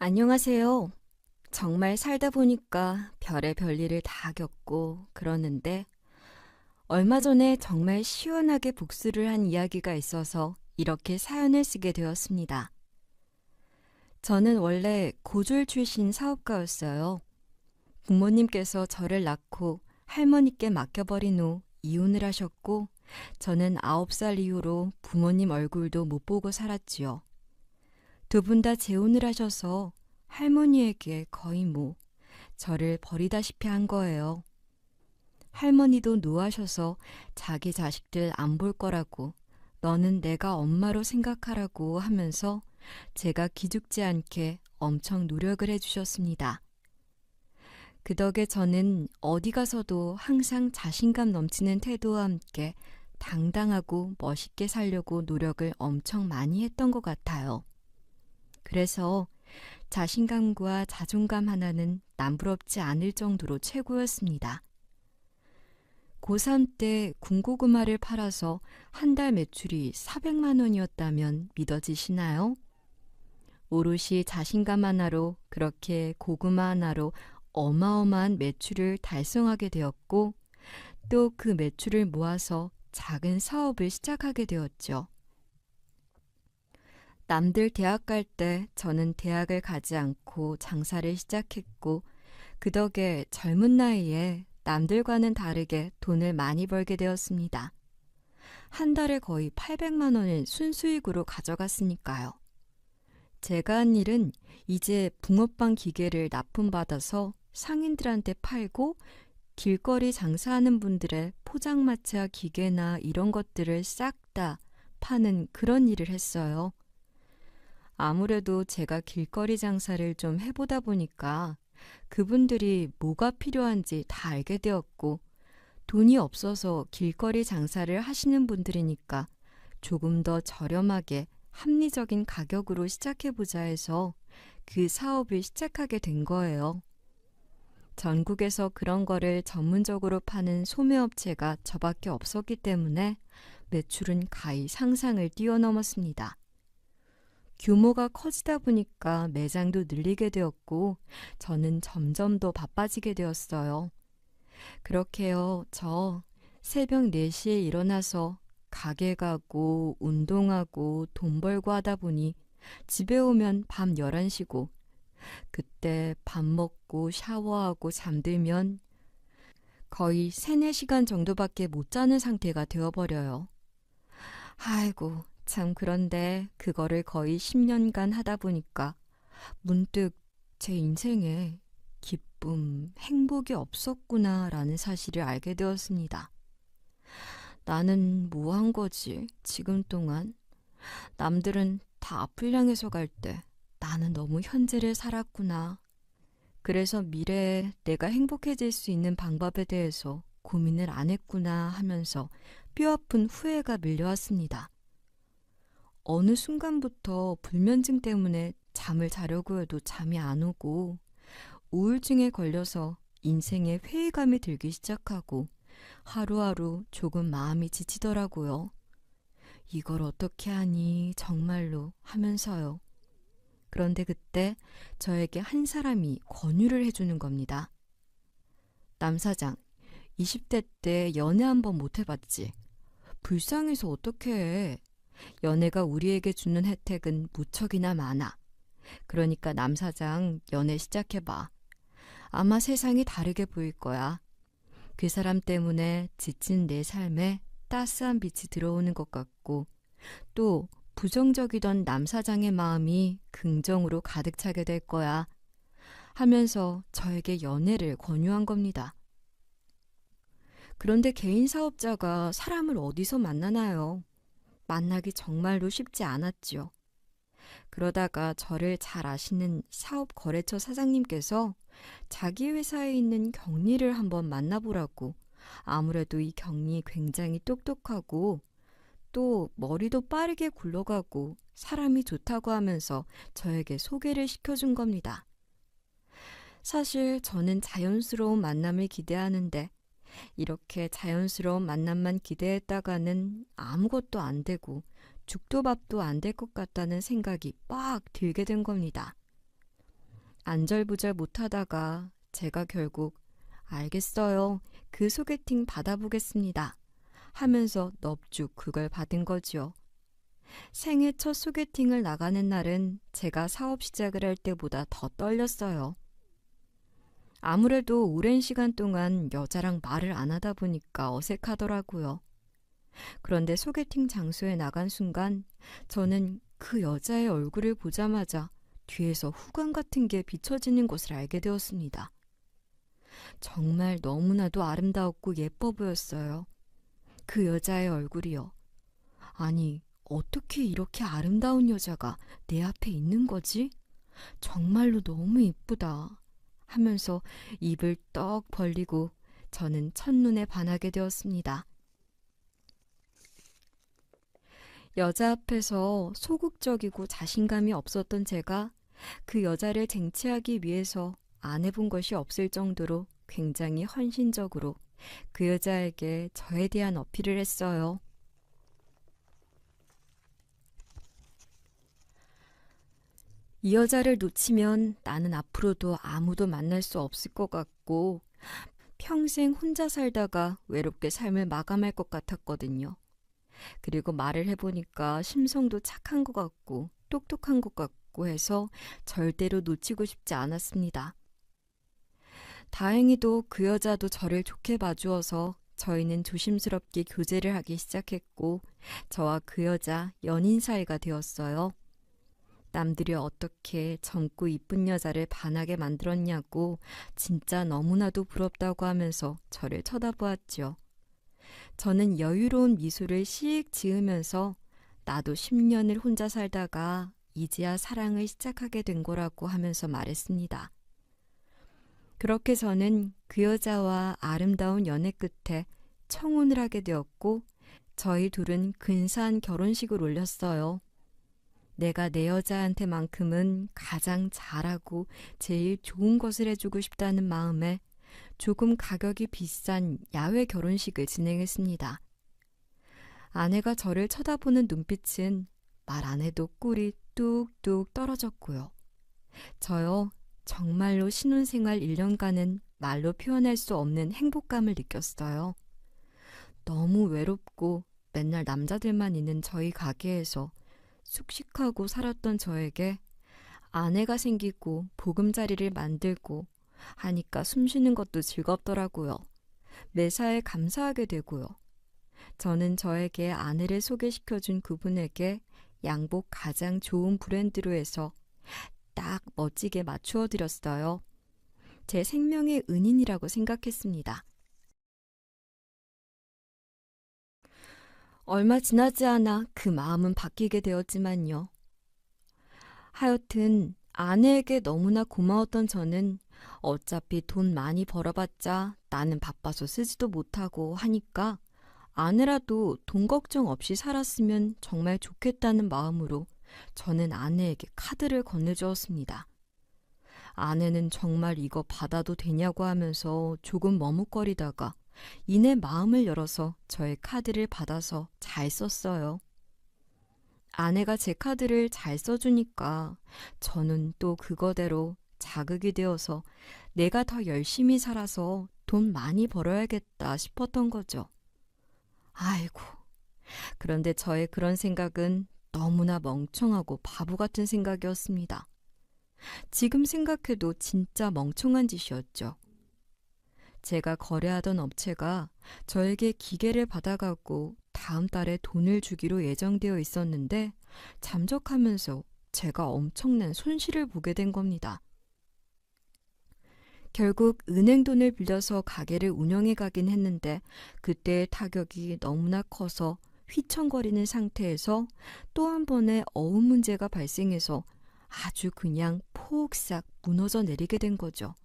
안녕하세요. 정말 살다 보니까 별의 일을 다 겪고 그러는데 얼마 전에 정말 시원하게 복수를 한 이야기가 있어서 이렇게 사연을 쓰게 되었습니다. 저는 원래 고졸 출신 사업가였어요. 부모님께서 저를 낳고 할머니께 맡겨버린 후 이혼을 하셨고 저는 9살 이후로 부모님 얼굴도 못 보고 살았지요. 두 분 다 재혼을 하셔서 할머니에게 거의 저를 버리다시피 한 거예요. 할머니도 노하셔서 자기 자식들 안 볼 거라고 너는 내가 엄마로 생각하라고 하면서 제가 기죽지 않게 엄청 노력을 해주셨습니다. 그 덕에 저는 어디 가서도 항상 자신감 넘치는 태도와 함께 당당하고 멋있게 살려고 노력을 엄청 많이 했던 것 같아요. 그래서 자신감과 자존감 하나는 남부럽지 않을 정도로 최고였습니다. 고3 때 군고구마를 팔아서 한 달 매출이 400만 원이었다면 믿어지시나요? 오롯이 자신감 하나로 그렇게 고구마 하나로 어마어마한 매출을 달성하게 되었고 또 그 매출을 모아서 작은 사업을 시작하게 되었죠. 남들 대학 갈 때 저는 대학을 가지 않고 장사를 시작했고 그 덕에 젊은 나이에 남들과는 다르게 돈을 많이 벌게 되었습니다. 한 달에 거의 800만 원을 순수익으로 가져갔으니까요. 제가 한 일은 이제 붕어빵 기계를 납품받아서 상인들한테 팔고 길거리 장사하는 분들의 포장마차 기계나 이런 것들을 싹 다 파는 그런 일을 했어요. 아무래도 제가 길거리 장사를 좀 해보다 보니까 그분들이 뭐가 필요한지 다 알게 되었고 돈이 없어서 길거리 장사를 하시는 분들이니까 조금 더 저렴하게 합리적인 가격으로 시작해보자 해서 그 사업을 시작하게 된 거예요. 전국에서 그런 거를 전문적으로 파는 소매업체가 저밖에 없었기 때문에 매출은 가히 상상을 뛰어넘었습니다. 규모가 커지다 보니까 매장도 늘리게 되었고 저는 점점 더 바빠지게 되었어요. 그렇게요, 저 새벽 4시에 일어나서 가게 가고 운동하고 돈 벌고 하다 보니 집에 오면 밤 11시고 그때 밥 먹고 샤워하고 잠들면 거의 3, 4시간 정도밖에 못 자는 상태가 되어버려요. 아이고, 참 그런데 그거를 거의 10년간 하다 보니까 문득 제 인생에 기쁨, 행복이 없었구나라는 사실을 알게 되었습니다. 나는 뭐 한 거지, 지금 동안? 남들은 다 앞을 향해서 갈 때 나는 너무 현재를 살았구나. 그래서 미래에 내가 행복해질 수 있는 방법에 대해서 고민을 안 했구나 하면서 뼈아픈 후회가 밀려왔습니다. 어느 순간부터 불면증 때문에 잠을 자려고 해도 잠이 안 오고 우울증에 걸려서 인생에 회의감이 들기 시작하고 하루하루 조금 마음이 지치더라고요. 이걸 어떻게 하니 정말로 하면서요. 그런데 그때 저에게 한 사람이 권유를 해주는 겁니다. 남 사장, 20대 때 연애 한번 못 해봤지? 불쌍해서 어떻게 해? 연애가 우리에게 주는 혜택은 무척이나 많아. 그러니까 남 사장 연애 시작해봐. 아마 세상이 다르게 보일 거야. 그 사람 때문에 지친 내 삶에 따스한 빛이 들어오는 것 같고 또 부정적이던 남 사장의 마음이 긍정으로 가득 차게 될 거야. 하면서 저에게 연애를 권유한 겁니다. 그런데 개인 사업자가 사람을 어디서 만나나요? 만나기 정말로 쉽지 않았지요. 그러다가 저를 잘 아시는 사업거래처 사장님께서 자기 회사에 있는 경리를 한번 만나보라고 아무래도 이 경리 굉장히 똑똑하고 또 머리도 빠르게 굴러가고 사람이 좋다고 하면서 저에게 소개를 시켜준 겁니다. 사실 저는 자연스러운 만남을 기대하는데 이렇게 자연스러운 만남만 기대했다가는 아무것도 안 되고 죽도 밥도 안 될 것 같다는 생각이 빡 들게 된 겁니다. 안절부절 못하다가 제가 결국 알겠어요. 그 소개팅 받아보겠습니다. 하면서 넙죽 그걸 받은 거지요. 생애 첫 소개팅을 나가는 날은 제가 사업 시작을 할 때보다 더 떨렸어요. 아무래도 오랜 시간 동안 여자랑 말을 안 하다 보니까 어색하더라고요. 그런데 소개팅 장소에 나간 순간 저는 그 여자의 얼굴을 보자마자 뒤에서 후광 같은 게 비춰지는 것을 알게 되었습니다. 정말 너무나도 아름다웠고 예뻐 보였어요. 그 여자의 얼굴이요. 아니, 어떻게 이렇게 아름다운 여자가 내 앞에 있는 거지? 정말로 너무 이쁘다. 하면서 입을 떡 벌리고 저는 첫눈에 반하게 되었습니다. 여자 앞에서 소극적이고 자신감이 없었던 제가 그 여자를 쟁취하기 위해서 안 해본 것이 없을 정도로 굉장히 헌신적으로 그 여자에게 저에 대한 어필을 했어요. 이 여자를 놓치면 나는 앞으로도 아무도 만날 수 없을 것 같고 평생 혼자 살다가 외롭게 삶을 마감할 것 같았거든요. 그리고 말을 해보니까 심성도 착한 것 같고 똑똑한 것 같고 해서 절대로 놓치고 싶지 않았습니다. 다행히도 그 여자도 저를 좋게 봐주어서 저희는 조심스럽게 교제를 하기 시작했고 저와 그 여자 연인 사이가 되었어요. 남들이 어떻게 젊고 이쁜 여자를 반하게 만들었냐고 진짜 너무나도 부럽다고 하면서 저를 쳐다보았지요. 저는 여유로운 미소를 씩 지으면서 나도 10년을 혼자 살다가 이제야 사랑을 시작하게 된 거라고 하면서 말했습니다. 그렇게 저는 그 여자와 아름다운 연애 끝에 청혼을 하게 되었고 저희 둘은 근사한 결혼식을 올렸어요. 내가 내 여자한테만큼은 가장 잘하고 제일 좋은 것을 해주고 싶다는 마음에 조금 가격이 비싼 야외 결혼식을 진행했습니다. 아내가 저를 쳐다보는 눈빛은 말 안 해도 꿀이 뚝뚝 떨어졌고요. 저요, 정말로 신혼생활 1년간은 말로 표현할 수 없는 행복감을 느꼈어요. 너무 외롭고 맨날 남자들만 있는 저희 가게에서 숙식하고 살았던 저에게 아내가 생기고 보금자리를 만들고 하니까 숨쉬는 것도 즐겁더라고요. 매사에 감사하게 되고요. 저는 저에게 아내를 소개시켜준 그분에게 양복 가장 좋은 브랜드로 해서 딱 멋지게 맞추어 드렸어요. 제 생명의 은인이라고 생각했습니다. 얼마 지나지 않아 그 마음은 바뀌게 되었지만요. 하여튼 아내에게 너무나 고마웠던 저는 어차피 돈 많이 벌어봤자 나는 바빠서 쓰지도 못하고 하니까 아내라도 돈 걱정 없이 살았으면 정말 좋겠다는 마음으로 저는 아내에게 카드를 건네주었습니다. 아내는 정말 이거 받아도 되냐고 하면서 조금 머뭇거리다가 이내 마음을 열어서 저의 카드를 받아서 잘 썼어요. 아내가 제 카드를 잘 써주니까 저는 또 그거대로 자극이 되어서 내가 더 열심히 살아서 돈 많이 벌어야겠다 싶었던 거죠. 아이고, 그런데 저의 그런 생각은 너무나 멍청하고 바보 같은 생각이었습니다. 지금 생각해도 진짜 멍청한 짓이었죠. 제가 거래하던 업체가 저에게 기계를 받아가고 다음 달에 돈을 주기로 예정되어 있었는데 잠적하면서 제가 엄청난 손실을 보게 된 겁니다. 결국 은행 돈을 빌려서 가게를 운영해 가긴 했는데 그때의 타격이 너무나 커서 휘청거리는 상태에서 또 한 번의 어음 문제가 발생해서 아주 그냥 폭삭 무너져 내리게 된 거죠.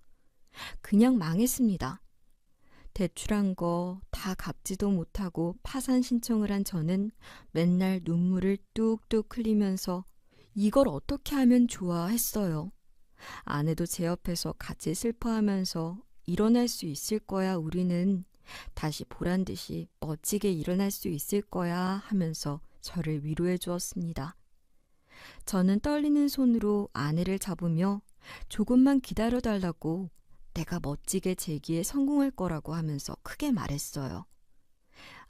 그냥 망했습니다. 대출한 거 다 갚지도 못하고 파산 신청을 한 저는 맨날 눈물을 뚝뚝 흘리면서 이걸 어떻게 하면 좋아 했어요. 아내도 제 옆에서 같이 슬퍼하면서 일어날 수 있을 거야 우리는 다시 보란 듯이 멋지게 일어날 수 있을 거야 하면서 저를 위로해 주었습니다. 저는 떨리는 손으로 아내를 잡으며 조금만 기다려달라고 내가 멋지게 제기에 성공할 거라고 하면서 크게 말했어요.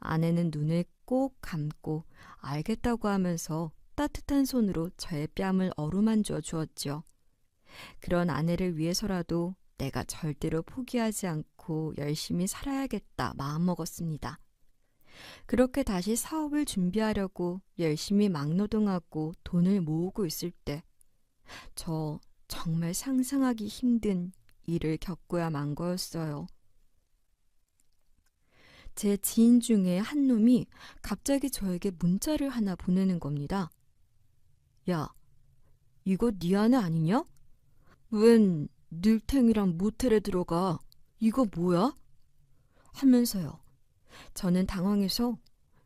아내는 눈을 꼭 감고 알겠다고 하면서 따뜻한 손으로 저의 뺨을 어루만져 주었죠. 그런 아내를 위해서라도 내가 절대로 포기하지 않고 열심히 살아야겠다 마음먹었습니다. 그렇게 다시 사업을 준비하려고 열심히 막노동하고 돈을 모으고 있을 때 저 정말 상상하기 힘든 일을 겪고야 만 거였어요. 제 지인 중에 한 놈이 갑자기 저에게 문자를 하나 보내는 겁니다. 야, 이거 네 아내 아니냐? 웬 늘탱이랑 모텔에 들어가? 이거 뭐야? 하면서요. 저는 당황해서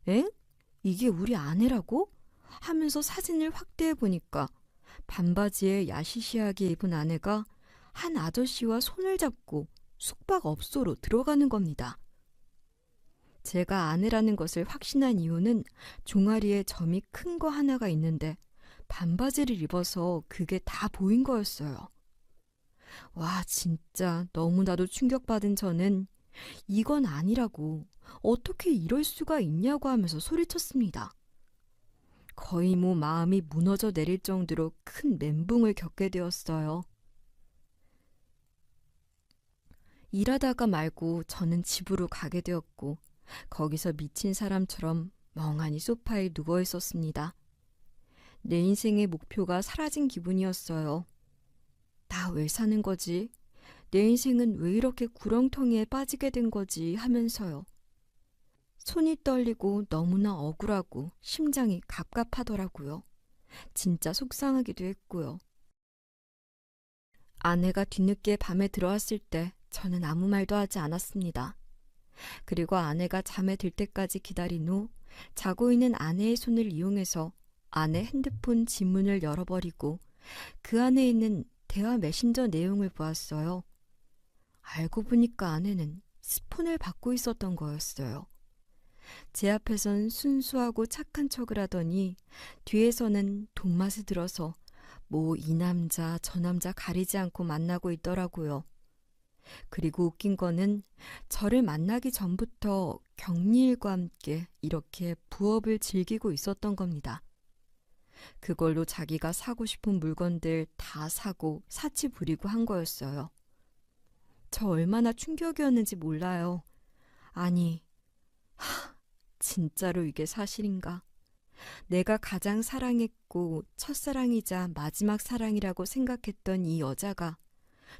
엥? 이게 우리 아내라고? 하면서 사진을 확대해 보니까 반바지에 야시시하게 입은 아내가 한 아저씨와 손을 잡고 숙박업소로 들어가는 겁니다. 제가 아내라는 것을 확신한 이유는 종아리에 점이 큰 거 하나가 있는데 반바지를 입어서 그게 다 보인 거였어요. 와, 진짜 너무나도 충격받은 저는 이건 아니라고, 어떻게 이럴 수가 있냐고 하면서 소리쳤습니다. 거의 마음이 무너져 내릴 정도로 큰 멘붕을 겪게 되었어요. 일하다가 말고 저는 집으로 가게 되었고 거기서 미친 사람처럼 멍하니 소파에 누워 있었습니다. 내 인생의 목표가 사라진 기분이었어요. 나 왜 사는 거지? 내 인생은 왜 이렇게 구렁텅이에 빠지게 된 거지? 하면서요. 손이 떨리고 너무나 억울하고 심장이 갑갑하더라고요. 진짜 속상하기도 했고요. 아내가 뒤늦게 밤에 들어왔을 때 저는 아무 말도 하지 않았습니다. 그리고 아내가 잠에 들 때까지 기다린 후 자고 있는 아내의 손을 이용해서 아내 핸드폰 지문을 열어버리고 그 안에 있는 대화 메신저 내용을 보았어요. 알고 보니까 아내는 스폰을 받고 있었던 거였어요. 제 앞에선 순수하고 착한 척을 하더니 뒤에서는 돈맛이 들어서 이 남자 저 남자 가리지 않고 만나고 있더라고요. 그리고 웃긴 거는 저를 만나기 전부터 격리일과 함께 이렇게 부업을 즐기고 있었던 겁니다. 그걸로 자기가 사고 싶은 물건들 다 사고 사치 부리고 한 거였어요. 저 얼마나 충격이었는지 몰라요. 아니, 진짜로 이게 사실인가? 내가 가장 사랑했고 첫사랑이자 마지막 사랑이라고 생각했던 이 여자가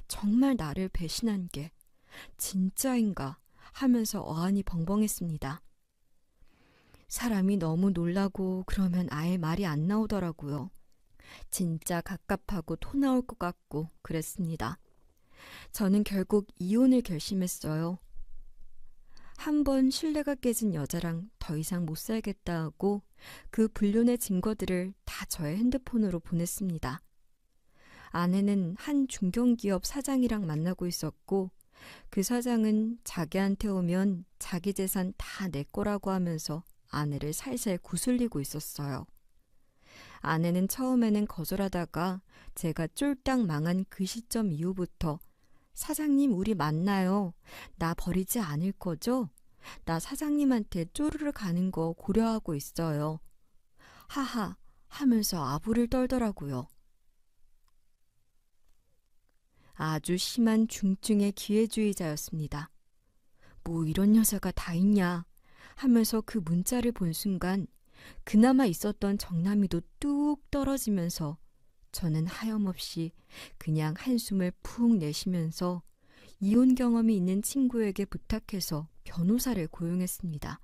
정말 나를 배신한 게 진짜인가 하면서 어안이 벙벙했습니다. 사람이 너무 놀라고 그러면 아예 말이 안 나오더라고요. 진짜 갑갑하고 토 나올 것 같고 그랬습니다. 저는 결국 이혼을 결심했어요. 한 번 신뢰가 깨진 여자랑 더 이상 못 살겠다 하고 그 불륜의 증거들을 다 저의 핸드폰으로 보냈습니다. 아내는 한 중견기업 사장이랑 만나고 있었고 그 사장은 자기한테 오면 자기 재산 다 내 거라고 하면서 아내를 살살 구슬리고 있었어요. 아내는 처음에는 거절하다가 제가 쫄딱 망한 그 시점 이후부터 사장님 우리 만나요. 나 버리지 않을 거죠? 나 사장님한테 쪼르르 가는 거 고려하고 있어요. 하하 하면서 아부를 떨더라고요. 아주 심한 중증의 기회주의자였습니다. 뭐 이런 여자가 다 있냐 하면서 그 문자를 본 순간 그나마 있었던 정남이도 뚝 떨어지면서 저는 하염없이 그냥 한숨을 푹 내쉬면서 이혼 경험이 있는 친구에게 부탁해서 변호사를 고용했습니다.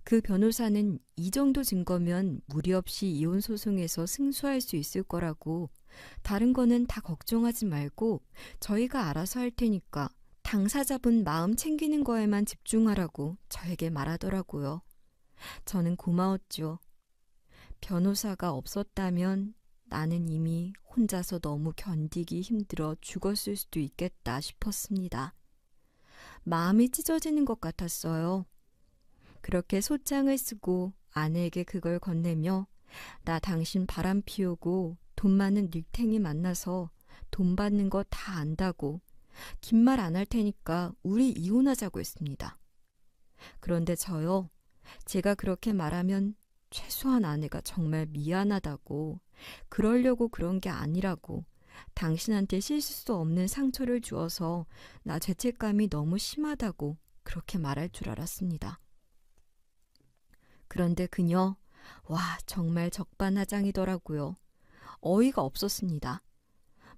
그 변호사는 이 정도 증거면 무리 없이 이혼 소송에서 승소할 수 있을 거라고 다른 거는 다 걱정하지 말고 저희가 알아서 할 테니까 당사자분 마음 챙기는 거에만 집중하라고 저에게 말하더라고요. 저는 고마웠죠. 변호사가 없었다면 나는 이미 혼자서 너무 견디기 힘들어 죽었을 수도 있겠다 싶었습니다. 마음이 찢어지는 것 같았어요. 그렇게 소장을 쓰고 아내에게 그걸 건네며 나 당신 바람 피우고 돈 많은 닉탱이 만나서 돈 받는 거 다 안다고 긴 말 안 할 테니까 우리 이혼하자고 했습니다. 그런데 저요, 제가 그렇게 말하면 최소한 아내가 정말 미안하다고, 그러려고 그런 게 아니라고, 당신한테 씻을 수 없는 상처를 주어서 나 죄책감이 너무 심하다고 그렇게 말할 줄 알았습니다. 그런데 그녀, 와, 정말 적반하장이더라고요. 어이가 없었습니다.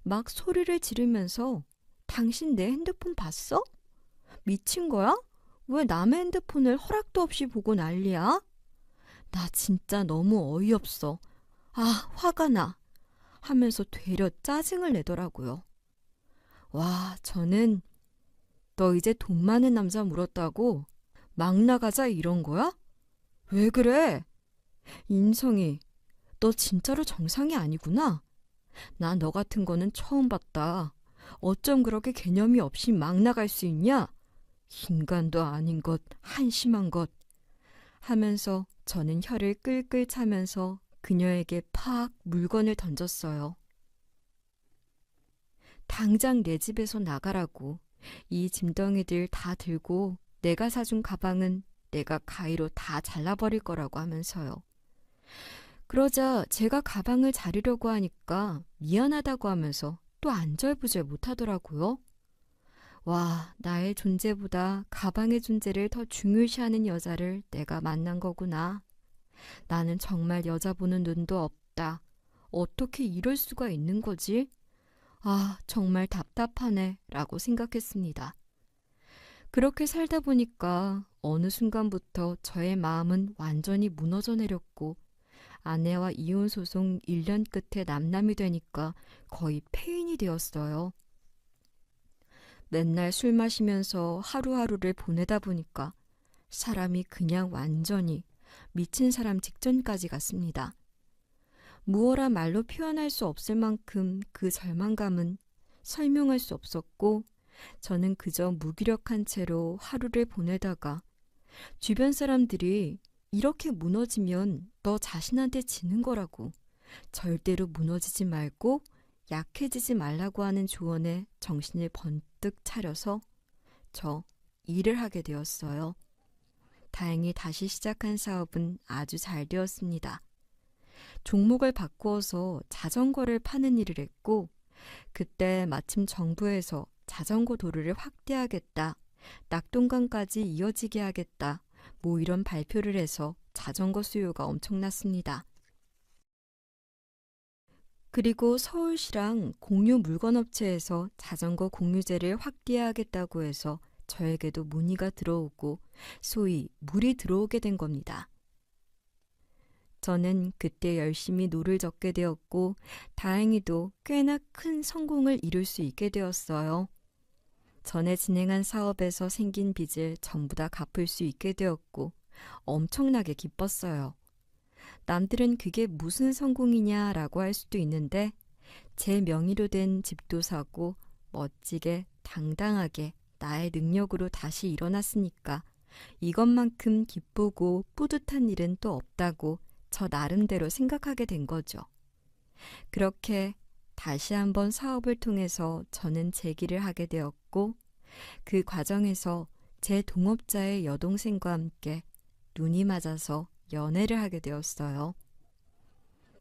막 소리를 지르면서 당신 내 핸드폰 봤어? 미친 거야? 왜 남의 핸드폰을 허락도 없이 보고 난리야? 나 진짜 너무 어이없어. 아, 화가 나. 하면서 되려 짜증을 내더라고요. 와, 저는 너 이제 돈 많은 남자 물었다고? 막 나가자 이런 거야? 왜 그래? 인성이, 너 진짜로 정상이 아니구나. 난 너 같은 거는 처음 봤다. 어쩜 그렇게 개념이 없이 막 나갈 수 있냐? 인간도 아닌 것, 한심한 것. 하면서 저는 혀를 끌끌 차면서 그녀에게 팍 물건을 던졌어요. 당장 내 집에서 나가라고. 이 짐덩이들 다 들고 내가 사준 가방은 내가 가위로 다 잘라버릴 거라고 하면서요. 그러자 제가 가방을 자르려고 하니까 미안하다고 하면서 또 안절부절 못하더라고요. 와, 나의 존재보다 가방의 존재를 더 중요시하는 여자를 내가 만난 거구나. 나는 정말 여자 보는 눈도 없다. 어떻게 이럴 수가 있는 거지? 아, 정말 답답하네 라고 생각했습니다. 그렇게 살다 보니까 어느 순간부터 저의 마음은 완전히 무너져 내렸고 아내와 이혼 소송 1년 끝에 남남이 되니까 거의 폐인이 되었어요. 맨날 술 마시면서 하루하루를 보내다 보니까 사람이 그냥 완전히 미친 사람 직전까지 갔습니다. 무어라 말로 표현할 수 없을 만큼 그 절망감은 설명할 수 없었고 저는 그저 무기력한 채로 하루를 보내다가 주변 사람들이 이렇게 무너지면 너 자신한테 지는 거라고, 절대로 무너지지 말고 약해지지 말라고 하는 조언에 정신을 번뜩 차려서 저 일을 하게 되었어요. 다행히 다시 시작한 사업은 아주 잘 되었습니다. 종목을 바꾸어서 자전거를 파는 일을 했고 그때 마침 정부에서 자전거 도로를 확대하겠다, 낙동강까지 이어지게 하겠다, 뭐 이런 발표를 해서 자전거 수요가 엄청났습니다. 그리고 서울시랑 공유 물건업체에서 자전거 공유제를 확대하겠다고 해서 저에게도 문의가 들어오고 소위 물이 들어오게 된 겁니다. 저는 그때 열심히 노를 젓게 되었고 다행히도 꽤나 큰 성공을 이룰 수 있게 되었어요. 전에 진행한 사업에서 생긴 빚을 전부 다 갚을 수 있게 되었고 엄청나게 기뻤어요. 남들은 그게 무슨 성공이냐라고 할 수도 있는데 제 명의로 된 집도 사고 멋지게 당당하게 나의 능력으로 다시 일어났으니까 이것만큼 기쁘고 뿌듯한 일은 또 없다고 저 나름대로 생각하게 된 거죠. 그렇게 다시 한번 사업을 통해서 저는 재기를 하게 되었고 그 과정에서 제 동업자의 여동생과 함께 눈이 맞아서 연애를 하게 되었어요.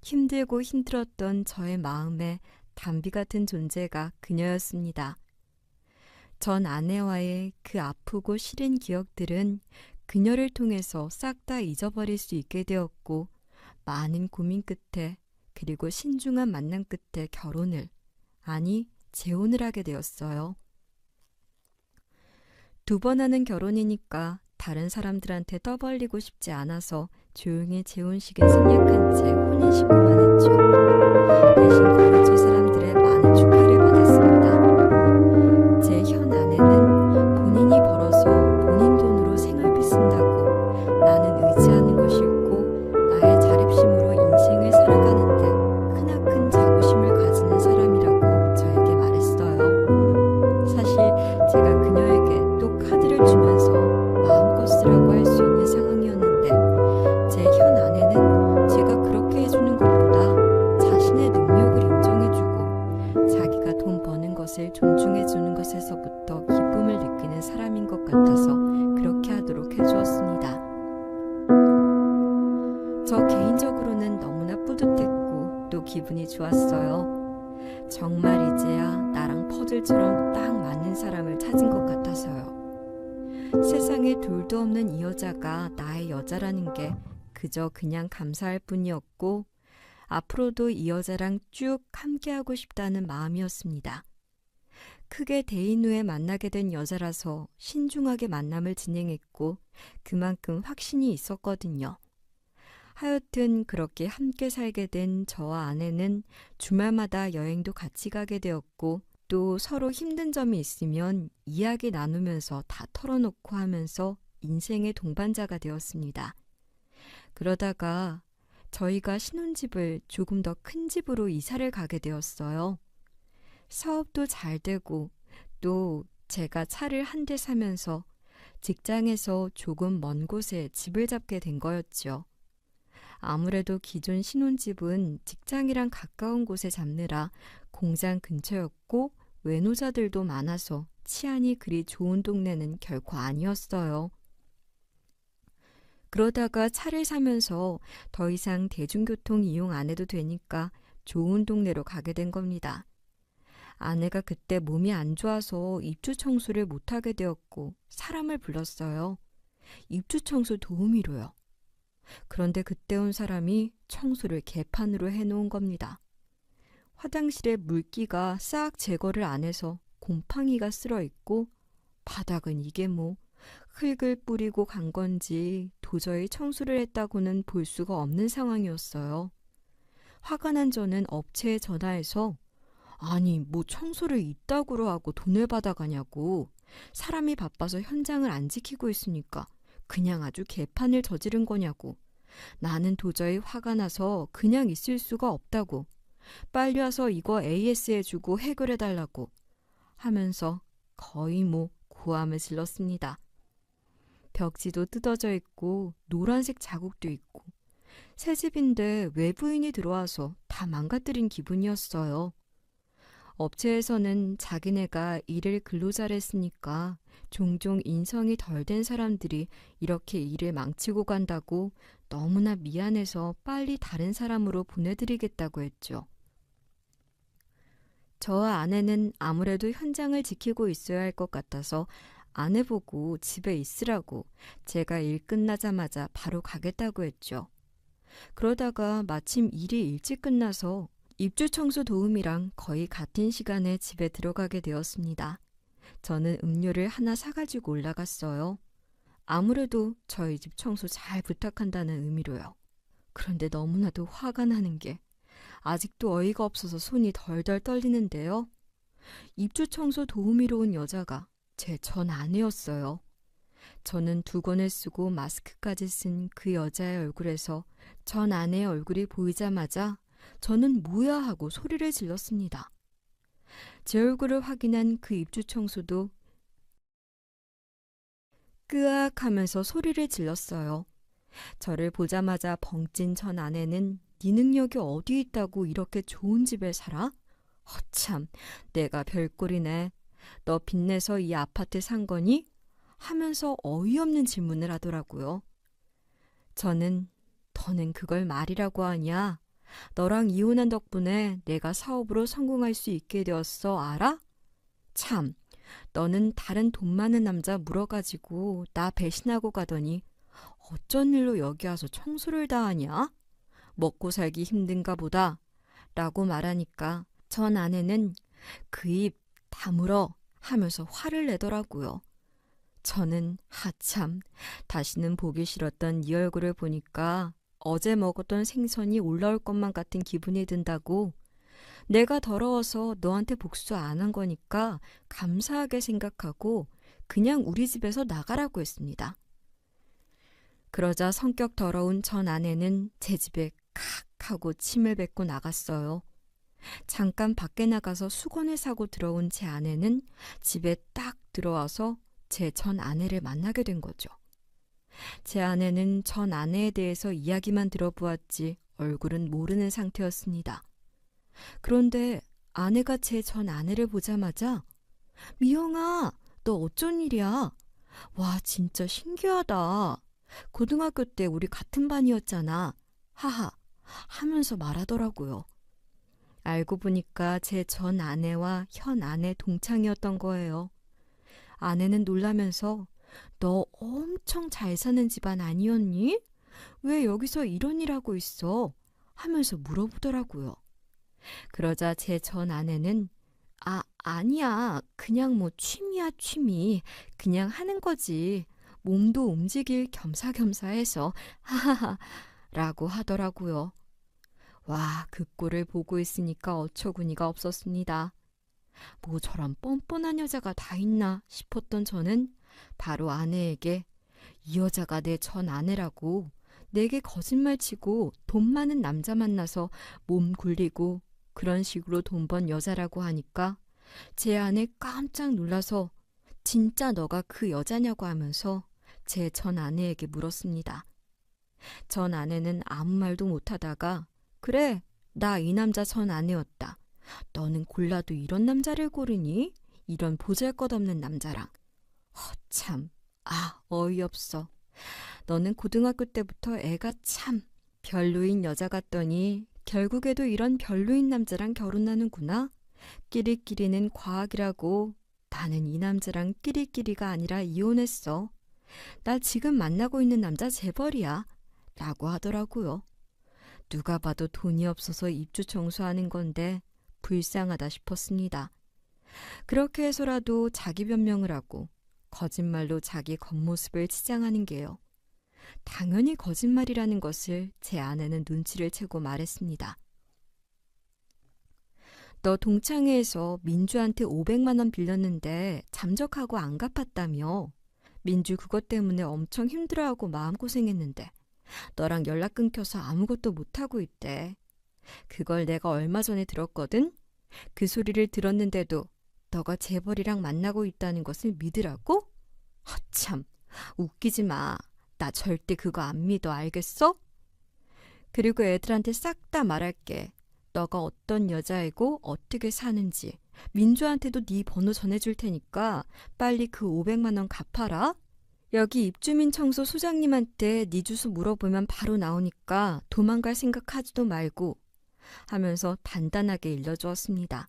힘들고 힘들었던 저의 마음에 담비 같은 존재가 그녀였습니다. 전 아내와의 그 아프고 싫은 기억들은 그녀를 통해서 싹 다 잊어버릴 수 있게 되었고 많은 고민 끝에 그리고 신중한 만남 끝에 결혼을, 아니 재혼을 하게 되었어요. 2번 하는 결혼이니까 다른 사람들한테 떠벌리고 싶지 않아서 조용히 재혼식은 생략한 채 혼인신고만 했죠. 대신 거래처 사람들의 많은 축하를 받았습니다. 제 현 아내는 본인이 벌어서 본인 돈으로 생활비 쓴다고 나는 의지하는 것이 있고 나의 자립심으로 인생을 살아가는데 크나큰 자부심을 가지는 사람이라고 저에게 말했어요. 사실 제가 그녀에게 또 카드를 주면서 마음껏 쓰라고 할 수 있는 상황이었는데 제 현 아내는 제가 그렇게 해줄 것을 존중해주는 것에서부터 기쁨을 느끼는 사람인 것 같아서 그렇게 하도록 해주었습니다. 저 개인적으로는 너무나 뿌듯했고 또 기분이 좋았어요. 정말 이제야 나랑 퍼즐처럼 딱 맞는 사람을 찾은 것 같아서요. 세상에 둘도 없는 이 여자가 나의 여자라는 게 그저 그냥 감사할 뿐이었고 앞으로도 이 여자랑 쭉 함께하고 싶다는 마음이었습니다. 크게 대인 후에 만나게 된 여자라서 신중하게 만남을 진행했고 그만큼 확신이 있었거든요. 하여튼 그렇게 함께 살게 된 저와 아내는 주말마다 여행도 같이 가게 되었고 또 서로 힘든 점이 있으면 이야기 나누면서 다 털어놓고 하면서 인생의 동반자가 되었습니다. 그러다가 저희가 신혼집을 조금 더 큰 집으로 이사를 가게 되었어요. 사업도 잘 되고 또 제가 차를 한 대 사면서 직장에서 조금 먼 곳에 집을 잡게 된 거였죠. 아무래도 기존 신혼집은 직장이랑 가까운 곳에 잡느라 공장 근처였고 외노자들도 많아서 치안이 그리 좋은 동네는 결코 아니었어요. 그러다가 차를 사면서 더 이상 대중교통 이용 안 해도 되니까 좋은 동네로 가게 된 겁니다. 아내가 그때 몸이 안 좋아서 입주 청소를 못하게 되었고 사람을 불렀어요. 입주 청소 도우미로요. 그런데 그때 온 사람이 청소를 개판으로 해놓은 겁니다. 화장실에 물기가 싹 제거를 안 해서 곰팡이가 쓸어 있고 바닥은 이게 뭐 흙을 뿌리고 간 건지 도저히 청소를 했다고는 볼 수가 없는 상황이었어요. 화가 난 저는 업체에 전화해서 아니 뭐 청소를 이따구로 하고 돈을 받아가냐고 사람이 바빠서 현장을 안 지키고 있으니까 그냥 아주 개판을 저지른 거냐고 나는 도저히 화가 나서 그냥 있을 수가 없다고 빨리 와서 이거 AS해주고 해결해달라고 하면서 거의 뭐 고함을 질렀습니다. 벽지도 뜯어져 있고 노란색 자국도 있고 새 집인데 외부인이 들어와서 다 망가뜨린 기분이었어요. 업체에서는 자기네가 일을 글로 잘했으니까 종종 인성이 덜 된 사람들이 이렇게 일을 망치고 간다고 너무나 미안해서 빨리 다른 사람으로 보내드리겠다고 했죠. 저와 아내는 아무래도 현장을 지키고 있어야 할 것 같아서 아내 보고 집에 있으라고 제가 일 끝나자마자 바로 가겠다고 했죠. 그러다가 마침 일이 일찍 끝나서 입주 청소 도우미랑 거의 같은 시간에 집에 들어가게 되었습니다. 저는 음료를 하나 사가지고 올라갔어요. 아무래도 저희 집 청소 잘 부탁한다는 의미로요. 그런데 너무나도 화가 나는 게 아직도 어이가 없어서 손이 덜덜 떨리는데요. 입주 청소 도우미로 온 여자가 제 전 아내였어요. 저는 두건을 쓰고 마스크까지 쓴 그 여자의 얼굴에서 전 아내의 얼굴이 보이자마자 저는 뭐야 하고 소리를 질렀습니다. 제 얼굴을 확인한 그 입주 청소도 끄악 하면서 소리를 질렀어요. 저를 보자마자 벙찐 전 아내는 네 능력이 어디 있다고 이렇게 좋은 집에 살아? 허참, 내가 별꼴이네. 너 빚내서 이 아파트 산 거니? 하면서 어이없는 질문을 하더라고요. 저는 너는 그걸 말이라고 하냐? 너랑 이혼한 덕분에 내가 사업으로 성공할 수 있게 되었어, 알아? 참, 너는 다른 돈 많은 남자 물어가지고 나 배신하고 가더니 어쩐 일로 여기 와서 청소를 다 하냐? 먹고 살기 힘든가 보다 라고 말하니까 전 아내는 그 입 다물어 하면서 화를 내더라고요. 저는 하참 다시는 보기 싫었던 이 얼굴을 보니까 어제 먹었던 생선이 올라올 것만 같은 기분이 든다고 내가 더러워서 너한테 복수 안 한 거니까 감사하게 생각하고 그냥 우리 집에서 나가라고 했습니다. 그러자 성격 더러운 전 아내는 제 집에 칵 하고 침을 뱉고 나갔어요. 잠깐 밖에 나가서 수건을 사고 들어온 제 아내는 집에 딱 들어와서 제 전 아내를 만나게 된 거죠. 제 아내는 전 아내에 대해서 이야기만 들어보았지 얼굴은 모르는 상태였습니다. 그런데 아내가 제 전 아내를 보자마자 미영아, 너 어쩐 일이야? 와, 진짜 신기하다. 고등학교 때 우리 같은 반이었잖아. 하하, 하면서 말하더라고요. 알고 보니까 제 전 아내와 현 아내 동창이었던 거예요. 아내는 놀라면서 너 엄청 잘 사는 집안 아니었니? 왜 여기서 이런 일 하고 있어? 하면서 물어보더라고요. 그러자 제 전 아내는 아니야. 그냥 뭐 취미야, 취미. 그냥 하는 거지. 몸도 움직일 겸사겸사 해서 하하하 라고 하더라고요. 와, 그 꼴을 보고 있으니까 어처구니가 없었습니다. 뭐 저런 뻔뻔한 여자가 다 있나 싶었던 저는 바로 아내에게 이 여자가 내 전 아내라고 내게 거짓말 치고 돈 많은 남자 만나서 몸 굴리고 그런 식으로 돈 번 여자라고 하니까 제 아내 깜짝 놀라서 진짜 너가 그 여자냐고 하면서 제 전 아내에게 물었습니다. 전 아내는 아무 말도 못하다가 그래, 나 이 남자 전 아내였다. 너는 골라도 이런 남자를 고르니? 이런 보잘것없는 남자랑. 참, 어이없어. 너는 고등학교 때부터 애가 참 별로인 여자 같더니 결국에도 이런 별로인 남자랑 결혼하는구나. 끼리끼리는 과학이라고. 나는 이 남자랑 끼리끼리가 아니라 이혼했어. 나 지금 만나고 있는 남자 재벌이야. 라고 하더라고요. 누가 봐도 돈이 없어서 입주 청소하는 건데 불쌍하다 싶었습니다. 그렇게 해서라도 자기 변명을 하고 거짓말로 자기 겉모습을 치장하는 게요. 당연히 거짓말이라는 것을 제 아내는 눈치를 채고 말했습니다. 너 동창회에서 민주한테 500만 원 빌렸는데 잠적하고 안 갚았다며. 민주 그것 때문에 엄청 힘들어하고 마음고생했는데 너랑 연락 끊겨서 아무것도 못하고 있대. 그걸 내가 얼마 전에 들었거든? 그 소리를 들었는데도 너가 재벌이랑 만나고 있다는 것을 믿으라고? 참, 웃기지 마. 나 절대 그거 안 믿어, 알겠어? 그리고 애들한테 싹 다 말할게. 너가 어떤 여자이고 어떻게 사는지. 민주한테도 네 번호 전해줄 테니까 빨리 그 500만 원 갚아라. 여기 입주민 청소 소장님한테 네 주소 물어보면 바로 나오니까 도망갈 생각하지도 말고 하면서 단단하게 일러주었습니다.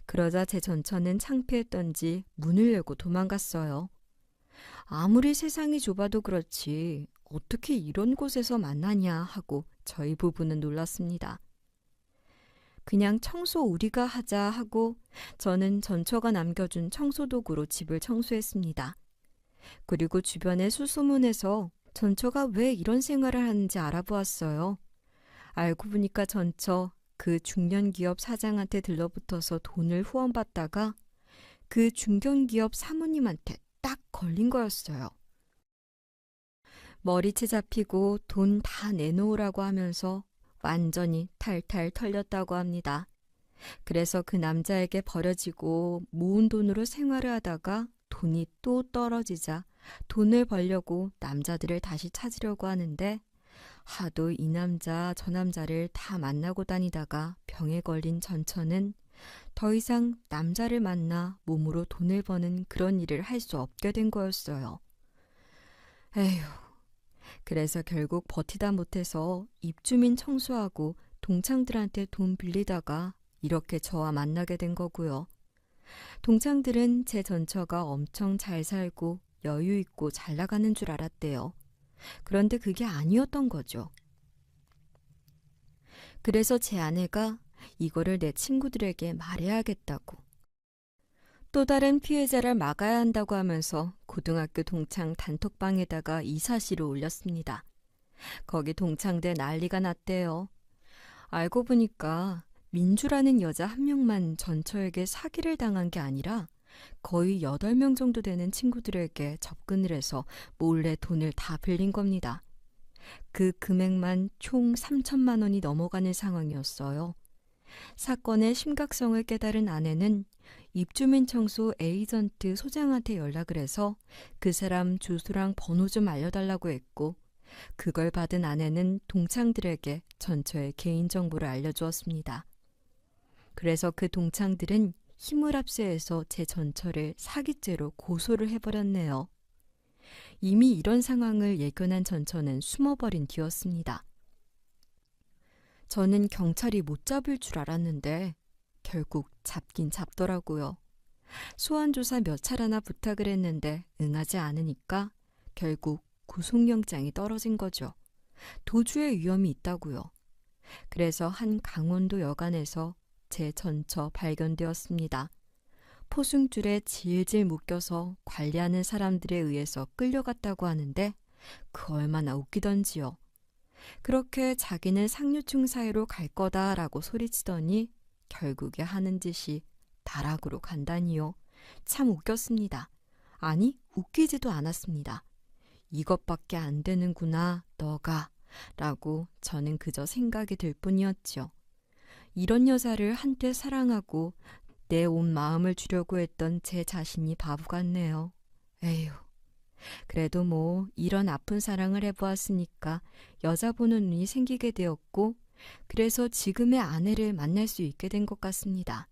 그러자 제 전처는 창피했던지 문을 열고 도망갔어요. 아무리 세상이 좁아도 그렇지 어떻게 이런 곳에서 만나냐 하고 저희 부부는 놀랐습니다. 그냥 청소 우리가 하자 하고 저는 전처가 남겨준 청소도구로 집을 청소했습니다. 그리고 주변의 수소문에서 전처가 왜 이런 생활을 하는지 알아보았어요. 알고 보니까 전처 그 중견기업 사장한테 들러붙어서 돈을 후원받다가 그 중견기업 사모님한테 딱 걸린 거였어요. 머리채 잡히고 돈 다 내놓으라고 하면서 완전히 탈탈 털렸다고 합니다. 그래서 그 남자에게 버려지고 모은 돈으로 생활을 하다가 돈이 또 떨어지자 돈을 벌려고 남자들을 다시 찾으려고 하는데 하도 이 남자 저 남자를 다 만나고 다니다가 병에 걸린 전처는 더 이상 남자를 만나 몸으로 돈을 버는 그런 일을 할 수 없게 된 거였어요. 에휴, 그래서 결국 버티다 못해서 입주민 청소하고 동창들한테 돈 빌리다가 이렇게 저와 만나게 된 거고요. 동창들은 제 전처가 엄청 잘 살고 여유 있고 잘 나가는 줄 알았대요. 그런데 그게 아니었던 거죠. 그래서 제 아내가 이거를 내 친구들에게 말해야겠다고. 또 다른 피해자를 막아야 한다고 하면서 고등학교 동창 단톡방에다가 이 사실을 올렸습니다. 거기 동창들 난리가 났대요. 알고 보니까 민주라는 여자 한 명만 전처에게 사기를 당한 게 아니라 거의 8명 정도 되는 친구들에게 접근을 해서 몰래 돈을 다 빌린 겁니다. 그 금액만 총 3천만 원이 넘어가는 상황이었어요. 사건의 심각성을 깨달은 아내는 입주민 청소 에이전트 소장한테 연락을 해서 그 사람 주소랑 번호 좀 알려달라고 했고 그걸 받은 아내는 동창들에게 전처의 개인정보를 알려주었습니다. 그래서 그 동창들은 힘을 합세해서 제 전처를 사기죄로 고소를 해버렸네요. 이미 이런 상황을 예견한 전처는 숨어버린 뒤였습니다. 저는 경찰이 못 잡을 줄 알았는데 결국 잡긴 잡더라고요. 소환조사 몇 차례나 부탁을 했는데 응하지 않으니까 결국 구속영장이 떨어진 거죠. 도주의 위험이 있다고요. 그래서 한 강원도 여관에서 제 전처 발견되었습니다. 포승줄에 질질 묶여서 관리하는 사람들에 의해서 끌려갔다고 하는데 그 얼마나 웃기던지요. 그렇게 자기는 상류층 사이로 갈 거다라고 소리치더니 결국에 하는 짓이 다락으로 간다니요. 참 웃겼습니다. 아니, 웃기지도 않았습니다. 이것밖에 안 되는구나, 너가 라고 저는 그저 생각이 들 뿐이었지요. 이런 여자를 한때 사랑하고 내 온 마음을 주려고 했던 제 자신이 바보 같네요. 에휴. 그래도 뭐 이런 아픈 사랑을 해보았으니까 여자 보는 눈이 생기게 되었고 그래서 지금의 아내를 만날 수 있게 된 것 같습니다.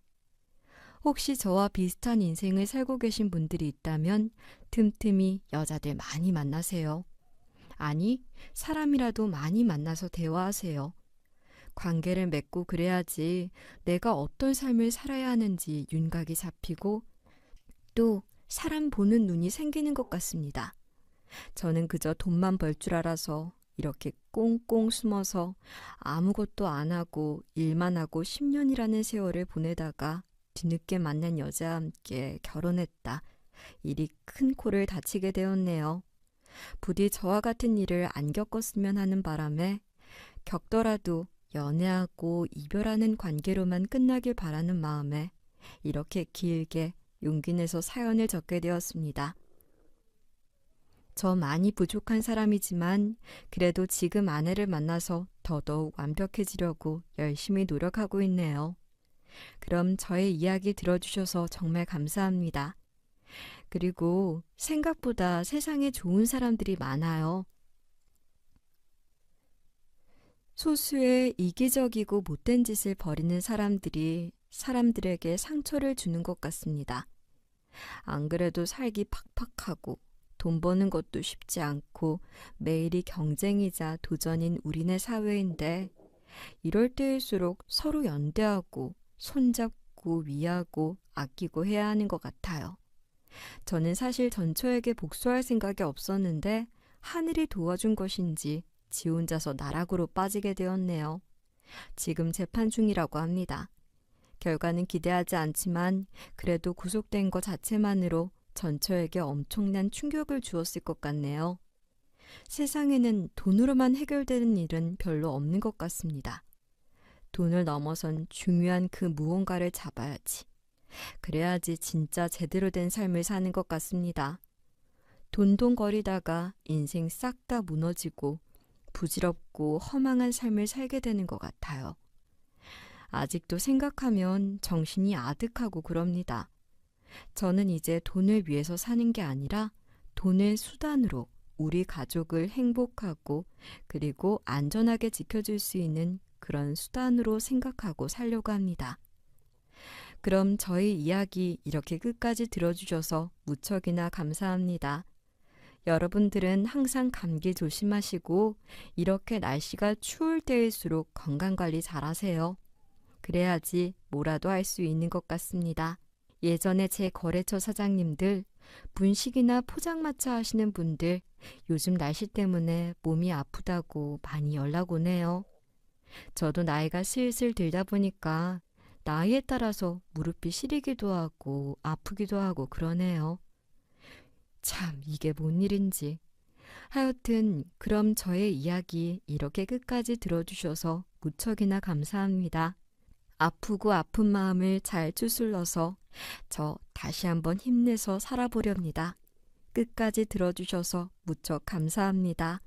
혹시 저와 비슷한 인생을 살고 계신 분들이 있다면 틈틈이 여자들 많이 만나세요. 아니, 사람이라도 많이 만나서 대화하세요. 관계를 맺고 그래야지 내가 어떤 삶을 살아야 하는지 윤곽이 잡히고 또 사람 보는 눈이 생기는 것 같습니다. 저는 그저 돈만 벌 줄 알아서 이렇게 꽁꽁 숨어서 아무것도 안 하고 일만 하고 10년이라는 세월을 보내다가 뒤늦게 만난 여자와 함께 결혼했다. 일이 큰 코를 다치게 되었네요. 부디 저와 같은 일을 안 겪었으면 하는 바람에 겪더라도 연애하고 이별하는 관계로만 끝나길 바라는 마음에 이렇게 길게 용기 내서 사연을 적게 되었습니다. 저 많이 부족한 사람이지만 그래도 지금 아내를 만나서 더더욱 완벽해지려고 열심히 노력하고 있네요. 그럼 저의 이야기 들어주셔서 정말 감사합니다. 그리고 생각보다 세상에 좋은 사람들이 많아요. 소수의 이기적이고 못된 짓을 벌이는 사람들이 사람들에게 상처를 주는 것 같습니다. 안 그래도 살기 팍팍하고 돈 버는 것도 쉽지 않고 매일이 경쟁이자 도전인 우리네 사회인데 이럴 때일수록 서로 연대하고 손잡고 위하고 아끼고 해야 하는 것 같아요. 저는 사실 전처에게 복수할 생각이 없었는데 하늘이 도와준 것인지 지 혼자서 나락으로 빠지게 되었네요. 지금 재판 중이라고 합니다. 결과는 기대하지 않지만 그래도 구속된 것 자체만으로 전처에게 엄청난 충격을 주었을 것 같네요. 세상에는 돈으로만 해결되는 일은 별로 없는 것 같습니다. 돈을 넘어선 중요한 그 무언가를 잡아야지. 그래야지 진짜 제대로 된 삶을 사는 것 같습니다. 돈돈거리다가 인생 싹 다 무너지고 부질없고 허망한 삶을 살게 되는 것 같아요. 아직도 생각하면 정신이 아득하고 그럽니다. 저는 이제 돈을 위해서 사는 게 아니라 돈을 수단으로 우리 가족을 행복하고 그리고 안전하게 지켜줄 수 있는 그런 수단으로 생각하고 살려고 합니다. 그럼 저희 이야기 이렇게 끝까지 들어주셔서 무척이나 감사합니다. 여러분들은 항상 감기 조심하시고 이렇게 날씨가 추울 때일수록 건강관리 잘하세요. 그래야지 뭐라도 할 수 있는 것 같습니다. 예전에 제 거래처 사장님들, 분식이나 포장마차 하시는 분들 요즘 날씨 때문에 몸이 아프다고 많이 연락 오네요. 저도 나이가 슬슬 들다 보니까 나이에 따라서 무릎이 시리기도 하고 아프기도 하고 그러네요. 참 이게 뭔 일인지. 하여튼 그럼 저의 이야기 이렇게 끝까지 들어주셔서 무척이나 감사합니다. 아프고 아픈 마음을 잘 추슬러서 저 다시 한번 힘내서 살아보렵니다. 끝까지 들어주셔서 무척 감사합니다.